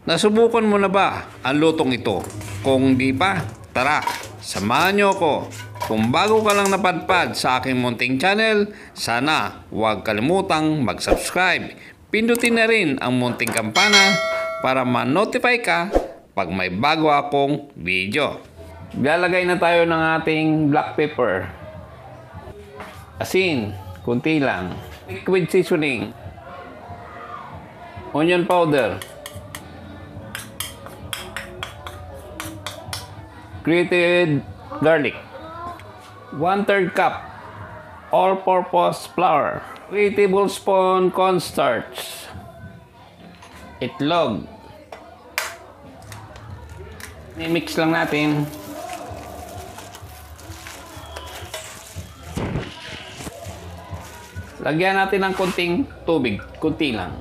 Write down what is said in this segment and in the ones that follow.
Nasubukan mo na ba ang lutong ito? Kung di pa, tara, samahan niyo ako. Kung bago ka lang napadpad sa aking munting channel, sana huwag kalimutang mag-subscribe. Pindutin na rin ang munting kampana para ma-notify ka pag may bago akong video. Lalagay na tayo ng ating black pepper. Asin, kunti lang. Liquid seasoning. Onion powder. Grated garlic. 1/3 cup all-purpose flour. 3 tablespoon cornstarch. Itlog. I-mix lang natin. Lagyan natin ng konting tubig. Kunti lang.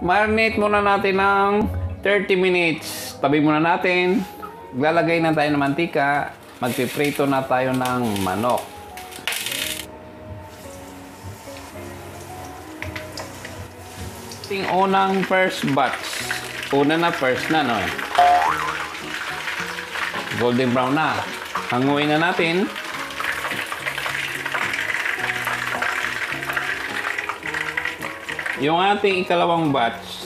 Marinate muna natin ng 30 minutes. Tabi muna natin. Lalagay na tayo ng mantika. Magpiprito na tayo ng manok. Ating unang first batch. Una na, first na, no? Golden brown na. Hanguin na natin. Yung ating ikalawang batch,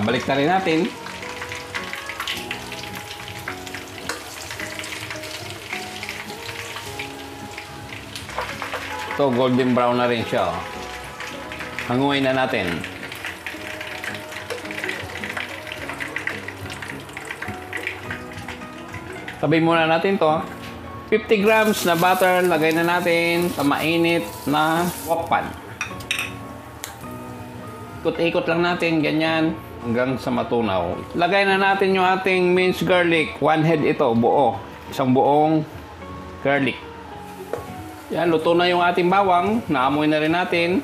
balik na rin natin. Ito, golden brown na rin siya. Hanguin na natin. Tabi muna natin to. 50 grams na butter, lagay na natin sa mainit na wok pan. Ikot-ikot lang natin, ganyan, hanggang sa matunaw. Lagay na natin yung ating minced garlic. 1 head ito, buo. Isang buong garlic. Yan, luto na yung ating bawang. Naamoy na rin natin.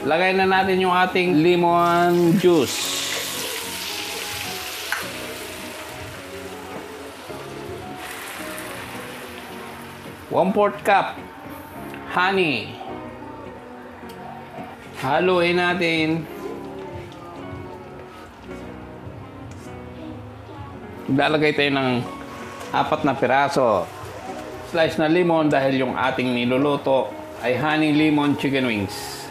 Lagay na natin yung ating lemon juice. 1/4 cup honey. Haluin natin. Lalagay tayo ng 4 na piraso. Slice na lemon dahil yung ating niluluto ay honey lemon chicken wings.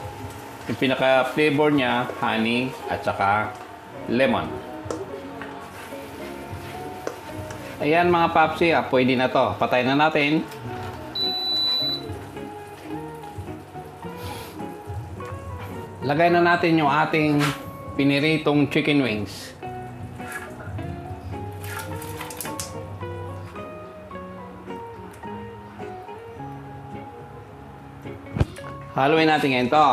Yung pinaka-flavor niya, honey at saka lemon. Ayan mga papsi, pwede na to. Patay na natin. Lagay na natin yung ating piniritong chicken wings. Haluin natin ngayon to.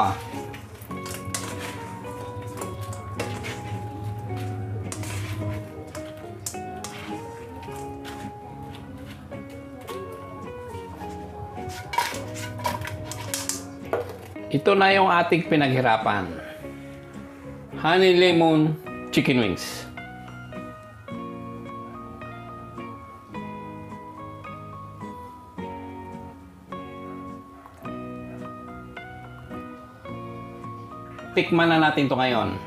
Ito na yung ating pinaghirapan. Honey lemon chicken wings. Tikman na natin to ngayon.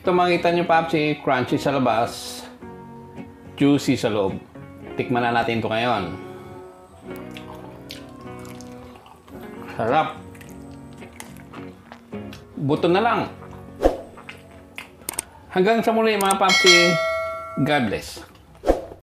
Ito makita nyo papsi, crunchy sa labas, juicy sa loob. Tikman na natin ito ngayon. Sarap. Buto na lang. Hanggang sa muli mga papsi, God bless.